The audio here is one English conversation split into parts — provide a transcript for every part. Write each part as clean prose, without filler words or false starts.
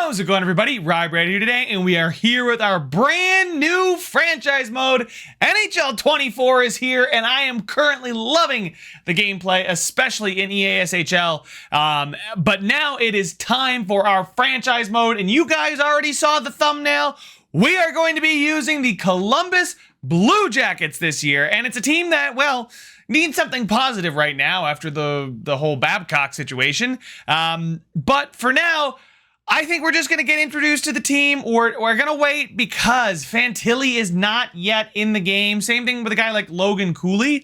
How's it going, everybody? RyeSquad here today, and we are here with our brand new franchise mode. NHL 24 is here, and I am currently loving the gameplay, especially in EASHL. But now it is time for our franchise mode, and you guys already saw the thumbnail. We are going to be using the Columbus Blue Jackets this year, and it's a team that, well, needs something positive right now after the whole Babcock situation. But for now, I think we're just going to get introduced to the team. We're going to wait because Fantilli is not yet in the game. Same thing with a guy like Logan Cooley.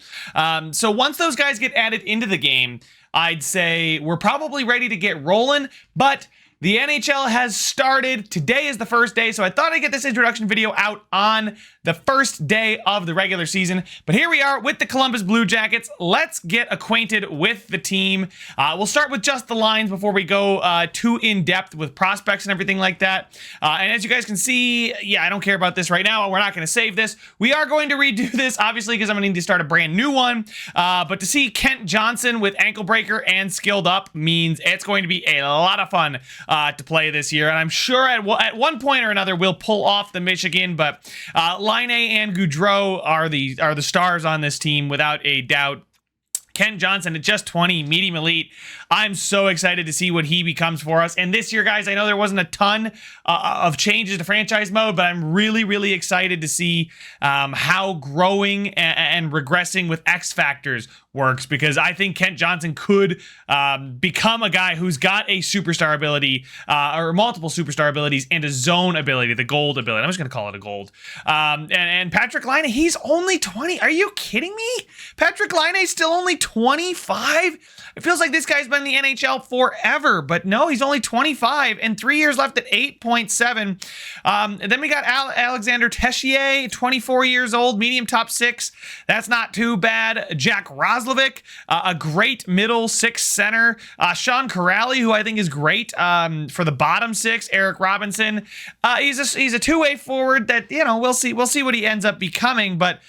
So once those guys get added into the game, I'd say we're probably ready to get rolling. But the NHL has started. Today is the first day, so I thought I'd get this introduction video out on the first day of the regular season. But here we are with the Columbus Blue Jackets. Let's get acquainted with the team. We'll start with just the lines before we go too in-depth with prospects and everything like that. And as you guys can see, yeah, I don't care about this right now. We're not going to save this. We are going to redo this, obviously, because I'm going to need to start a brand new one. But to see Kent Johnson with ankle breaker and skilled up means it's going to be a lot of fun to play this year, and I'm sure at one point or another we'll pull off the Michigan. But Laine and Gaudreau are the stars on this team without a doubt. Kent Johnson at just 20, medium elite. I'm so excited to see what he becomes for us. And this year, guys, I know there wasn't a ton of changes to franchise mode, but I'm really, really excited to see how growing and regressing with X factors works, because I think Kent Johnson could become a guy who's got a superstar ability or multiple superstar abilities and a zone ability, the gold ability. I'm just going to call it a gold. And Patrick Laine, he's only 20. Are you kidding me? Patrick Laine's still only 25? It feels like this guy's been in the NHL forever, but no, he's only 25 and 3 years left at 8.7. And then we got Alexander Tessier, 24 years old, medium top six. That's not too bad. Jack Roslovic, a great middle six center. Sean Corrali, who I think is great for the bottom six. Eric Robinson, he's a two-way forward that, you know, we'll see what he ends up becoming. But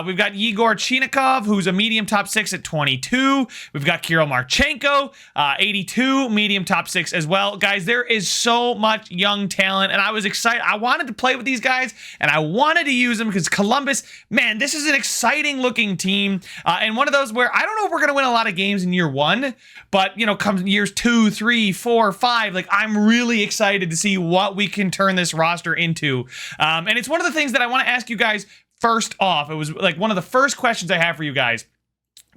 we've got Yegor Chinikov, who's a medium top six at 22. We've got Kirill Marchenko, 82, medium top six as well. Guys, there is so much young talent, and I was excited. I wanted to play with these guys, and I wanted to use them because Columbus, man, this is an exciting looking team, and one of those where I don't know if we're going to win a lot of games in year one, but, you know, come years 2, 3, 4, 5, like, I'm really excited to see what we can turn this roster into. And it's one of the things that I want to ask you guys first off. It was like one of the first questions I have for you guys.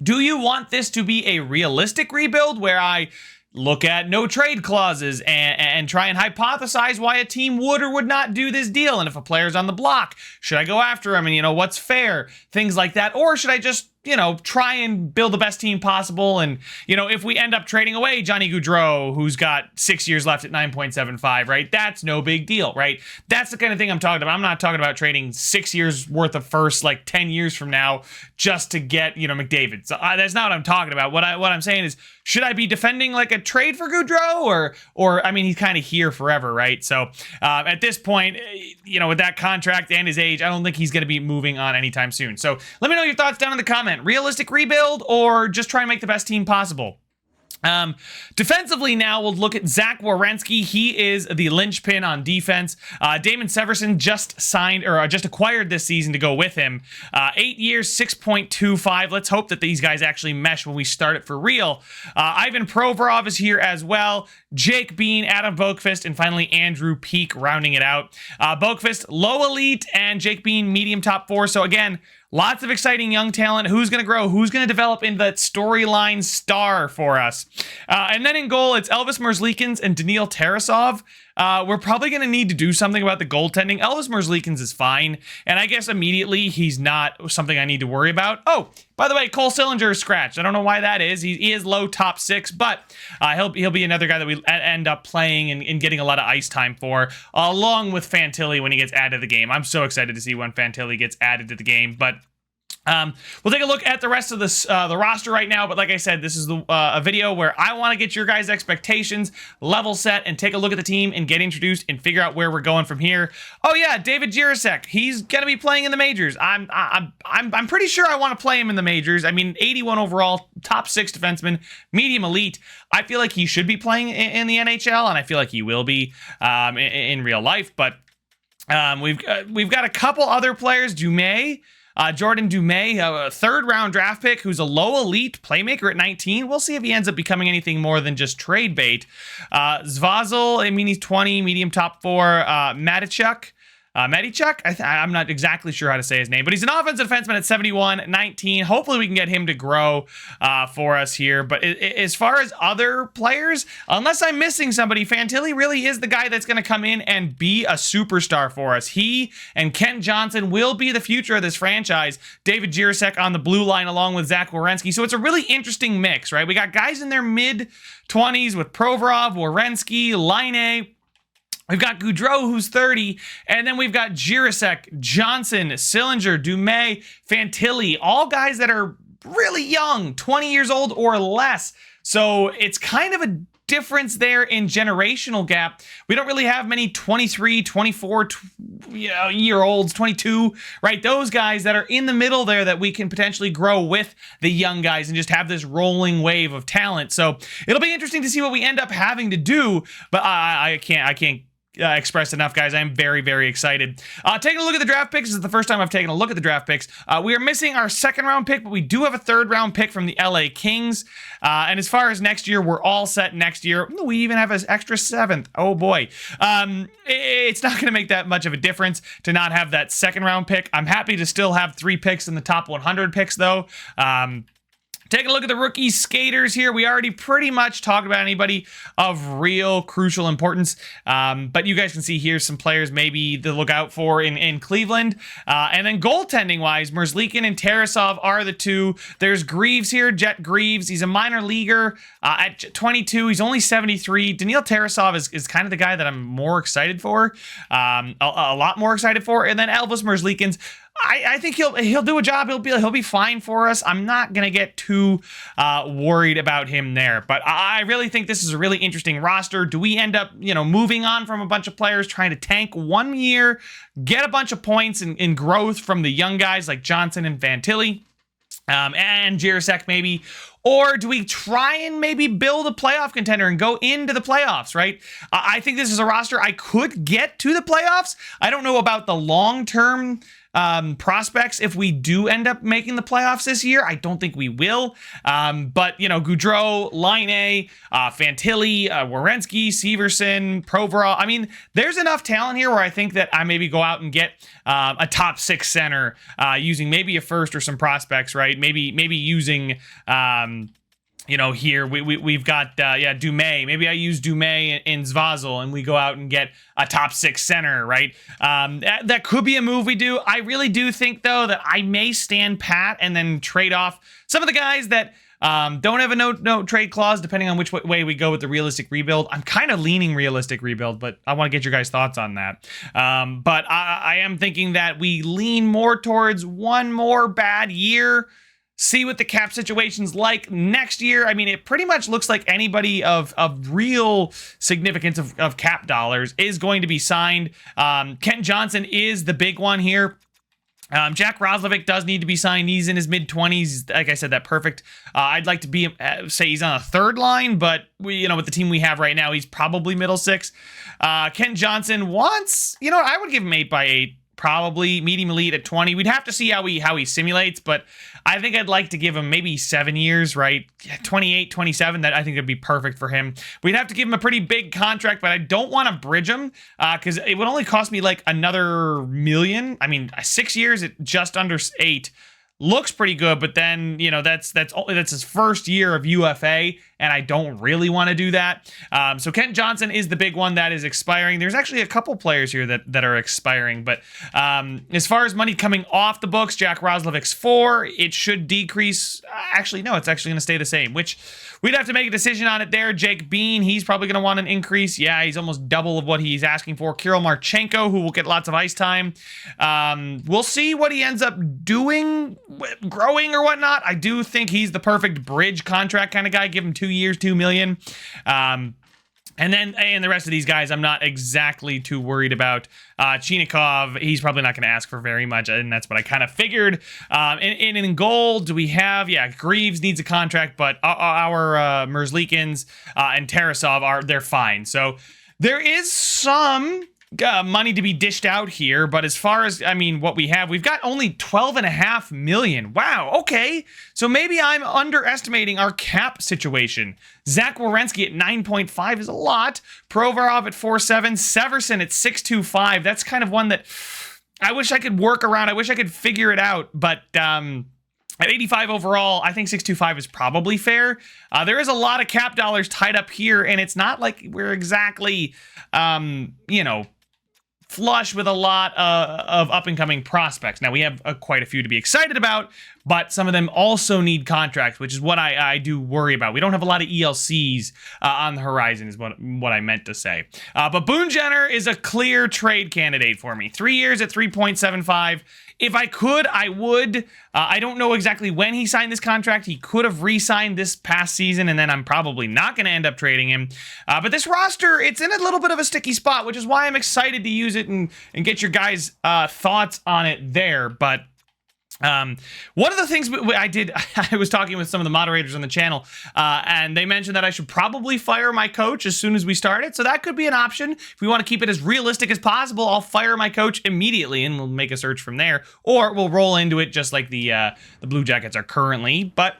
Do you want this to be a realistic rebuild where I look at no trade clauses and try and hypothesize why a team would or would not do this deal? And if a player's on the block, should I go after him? And, you know, what's fair? Things like that. Or should I just, you know, try and build the best team possible? And, you know, if we end up trading away Johnny Gaudreau, who's got 6 years left at 9.75, right? That's no big deal, right? That's the kind of thing I'm talking about. I'm not talking about trading 6 years worth of first, like 10 years from now, just to get, you know, McDavid. So that's not what I'm talking about. What I'm saying is, should I be defending like a trade for Gaudreau, or I mean, he's kind of here forever, right? So at this point, you know, with that contract and his age, I don't think he's going to be moving on anytime soon. So let me know your thoughts down in the comments. Realistic rebuild or just try and make the best team possible? Defensively now, we'll look at Zach Werenski. He is the linchpin on defense. Damon Severson just signed or just acquired this season to go with him. 8 years, 6.25. Let's hope that these guys actually mesh when we start it for real. Ivan Provorov is here as well. Jake Bean, Adam Boqvist, and finally Andrew Peak rounding it out. Boqvist, low elite, and Jake Bean, medium top four. So again, lots of exciting young talent. Who's going to grow? Who's going to develop into that storyline star for us? And then in goal, it's Elvis Merzlikins and Daniil Tarasov. We're probably going to need to do something about the goaltending. Elvis Merzlikins is fine, and I guess immediately he's not something I need to worry about. Oh, by the way, Cole Sillinger is scratched. I don't know why that is. He is low top six, but he'll be another guy that we end up playing and getting a lot of ice time for, along with Fantilli when he gets added to the game. I'm so excited to see when Fantilli gets added to the game, but We'll take a look at the rest of this the roster right now, but like I said, this is a video where I want to get your guys' expectations level set and take a look at the team and get introduced and figure out where we're going from here. Oh yeah, David Jiricek, he's gonna be playing in the majors. I'm pretty sure I want to play him in the majors. I mean, 81 overall, top 6 defenseman, medium elite. I feel like he should be playing in the NHL, and I feel like he will be in real life. But we've got a couple other players, Jordan Dumais, a 3rd round draft pick who's a low elite playmaker at 19. We'll see if he ends up becoming anything more than just trade bait. Zvazel, I mean, he's 20, medium top 4. Matichuk, I'm not exactly sure how to say his name, but he's an offensive defenseman at 71, 19. Hopefully we can get him to grow for us here. But as far as other players, unless I'm missing somebody, Fantilli really is the guy that's going to come in and be a superstar for us. He and Kent Johnson will be the future of this franchise. David Jiricek on the blue line along with Zach Werenski. So it's a really interesting mix, right? We got guys in their mid-20s with Provorov, Werenski, Laine. We've got Gaudreau, who's 30, and then we've got Jiricek, Johnson, Sillinger, Dumais, Fantilli, all guys that are really young, 20 years old or less. So it's kind of a difference there in generational gap. We don't really have many 23, 24 year olds, 22, right? Those guys that are in the middle there that we can potentially grow with the young guys and just have this rolling wave of talent. So it'll be interesting to see what we end up having to do, but I can't expressed enough, guys. I'm very, very excited. Taking a look at the draft picks. This is the first time I've taken a look at the draft picks. We are missing our 2nd round pick, but we do have a 3rd round pick from the LA Kings. And as far as next year, we're all set next year. We even have an extra 7th. Oh boy. It's not going to make that much of a difference to not have that 2nd round pick. I'm happy to still have 3 picks in the top 100 picks though. Taking a look at the rookie skaters here. We already pretty much talked about anybody of real crucial importance. But you guys can see here some players maybe to look out for in Cleveland. And then goaltending-wise, Merzlikhin and Tarasov are the 2. There's Greaves here, Jet Greaves. He's a minor leaguer at 22. He's only 73. Daniil Tarasov is kind of the guy that I'm more excited for. A lot more excited for. And then Elvis Merzlikhin's, I think he'll do a job. He'll be fine for us. I'm not gonna get too worried about him there. But I really think this is a really interesting roster. Do we end up, moving on from a bunch of players, trying to tank 1 year, get a bunch of points in growth from the young guys like Johnson and Fantilli, and Jiricek maybe? Or do we try and maybe build a playoff contender and go into the playoffs, right? I think this is a roster I could get to the playoffs. I don't know about the long-term prospects if we do end up making the playoffs this year. I don't think we will. But, Gaudreau, Laine, Fantilli, Werenski, Severson, Provorov. I mean, there's enough talent here where I think that I maybe go out and get a top 6 center using maybe a first or some prospects, right? Maybe using... here we've got Dumais. Maybe I use Dumais and Zvazel, and we go out and get a top 6 center, right? That could be a move we do. I really do think though that I may stand pat and then trade off some of the guys that don't have a no trade clause, depending on which way we go with the realistic rebuild. I'm kind of leaning realistic rebuild, but I want to get your guys' thoughts on that. But I am thinking that we lean more towards one more bad year. See what the cap situation's like next year. I mean, it pretty much looks like anybody of real significance of cap dollars is going to be signed. Kent Johnson is the big one here. Jack Roslovic does need to be signed. He's in his mid-20s. Like I said, that perfect. I'd like to say he's on a 3rd line, but with the team we have right now, he's probably middle 6. Kent Johnson wants, I would give him 8x8. Probably medium elite at 20. We'd have to see how he simulates, but I think I'd like to give him maybe 7 years, right? 28, 27. That I think would be perfect for him. We'd have to give him a pretty big contract, but I don't want to bridge him because it would only cost me like another $1 million. I mean, 6 years at just under 8 looks pretty good, but then that's his first year of UFA, and I don't really want to do that. So Kent Johnson is the big one that is expiring. There's actually a couple players here that are expiring, but as far as money coming off the books, Jack Roslovic's 4. It should decrease. Actually, no, it's actually going to stay the same, which we'd have to make a decision on it there. Jake Bean, he's probably going to want an increase. Yeah, he's almost double of what he's asking for. Kirill Marchenko, who will get lots of ice time. We'll see what he ends up doing, growing or whatnot. I do think he's the perfect bridge contract kind of guy. Give him 2 years, $2 million. And the rest of these guys, I'm not exactly too worried about. Chinikov, he's probably not going to ask for very much, and that's what I kind of figured. In goal, do we have? Yeah, Greaves needs a contract, but our Merzlikins and Tarasov they're fine. So there is some money to be dished out here, but as far as, I mean, what we have, we've got only $12.5 million. Wow, okay. So maybe I'm underestimating our cap situation. Zach Werenski at 9.5 is a lot. Provorov at 4.7. Severson at 6.25. That's kind of one that I wish I could work around. I wish I could figure it out, but at 85 overall, I think 6.25 is probably fair. There is a lot of cap dollars tied up here, and it's not like we're exactly, flush with a lot of up-and-coming prospects. Now, we have quite a few to be excited about, but some of them also need contracts, which is what I do worry about. We don't have a lot of ELCs on the horizon, is what I meant to say. But Boone Jenner is a clear trade candidate for me. 3 years at 3.75. If I could, I would. I don't know exactly when he signed this contract. He could have re-signed this past season, and then I'm probably not going to end up trading him. But this roster, it's in a little bit of a sticky spot, which is why I'm excited to use it and get your guys' thoughts on it there. But one of the things I did, I was talking with some of the moderators on the channel, and they mentioned that I should probably fire my coach as soon as we start it. So that could be an option. If we want to keep it as realistic as possible, I'll fire my coach immediately and we'll make a search from there, or we'll roll into it just like the Blue Jackets are currently. But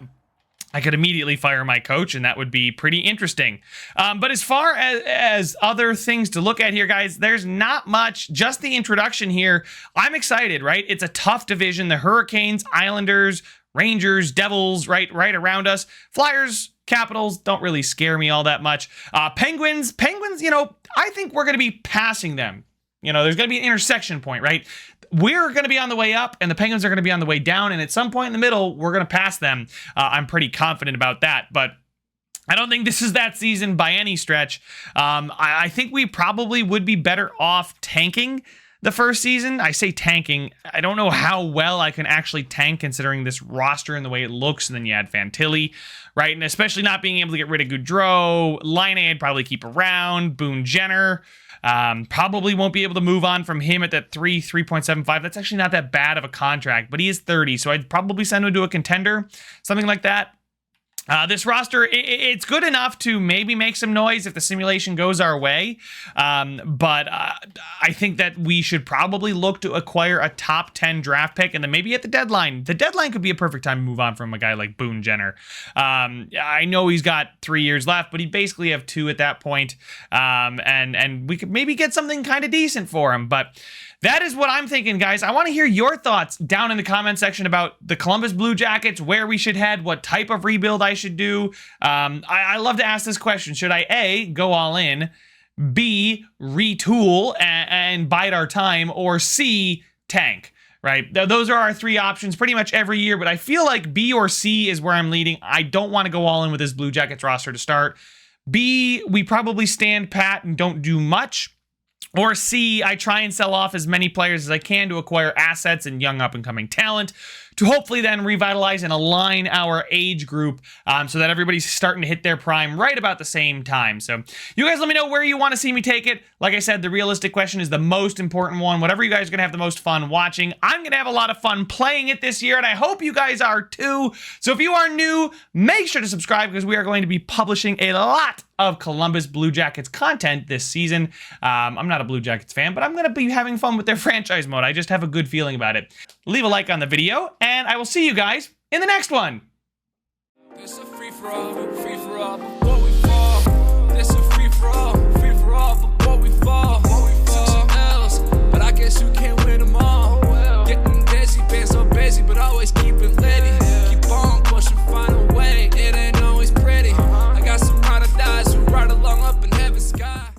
I could immediately fire my coach, and that would be pretty interesting. But as far as other things to look at here, guys, there's not much. Just the introduction here. I'm excited, right? It's a tough division. The Hurricanes, Islanders, Rangers, Devils, right around us. Flyers, Capitals don't really scare me all that much. Penguins, I think we're going to be passing them. There's going to be an intersection point, right? We're going to be on the way up, and the Penguins are going to be on the way down, and at some point in the middle, we're going to pass them. I'm pretty confident about that, but I don't think this is that season by any stretch. I think we probably would be better off tanking the first season. I say tanking. I don't know how well I can actually tank considering this roster and the way it looks, and then you add Fantilli, right? And especially not being able to get rid of Gaudreau. Line I'd probably keep around. Boone Jenner. Probably won't be able to move on from him at that 3.75. That's actually not that bad of a contract, but he is 30, so I'd probably send him to a contender, something like that. This roster, it's good enough to maybe make some noise if the simulation goes our way, but I think that we should probably look to acquire a top 10 draft pick, and then maybe at the deadline. The deadline could be a perfect time to move on from a guy like Boone Jenner. I know he's got 3 years left, but he basically have 2 at that point, and we could maybe get something kind of decent for him, but that is what I'm thinking, guys. I want to hear your thoughts down in the comment section about the Columbus Blue Jackets, where we should head, what type of rebuild I should do. I love to ask this question. Should I A, go all in, B, retool and bide our time, or C, tank? Right? Those are our 3 options pretty much every year, but I feel like B or C is where I'm leading. I don't want to go all in with this Blue Jackets roster to start. B, we probably stand pat and don't do much. Or C, I try and sell off as many players as I can to acquire assets and young up-and-coming talent to hopefully then revitalize and align our age group so that everybody's starting to hit their prime right about the same time. So you guys let me know where you want to see me take it. Like I said, the realistic question is the most important one. Whatever you guys are going to have the most fun watching, I'm going to have a lot of fun playing it this year, and I hope you guys are too. So if you are new, make sure to subscribe because we are going to be publishing a lot of Columbus Blue Jackets content this season. I'm not a Blue Jackets fan, but I'm going to be having fun with their franchise mode. I just have a good feeling about it. Leave a like on the video, and I will see you guys in the next one. It's a free for all, free for all.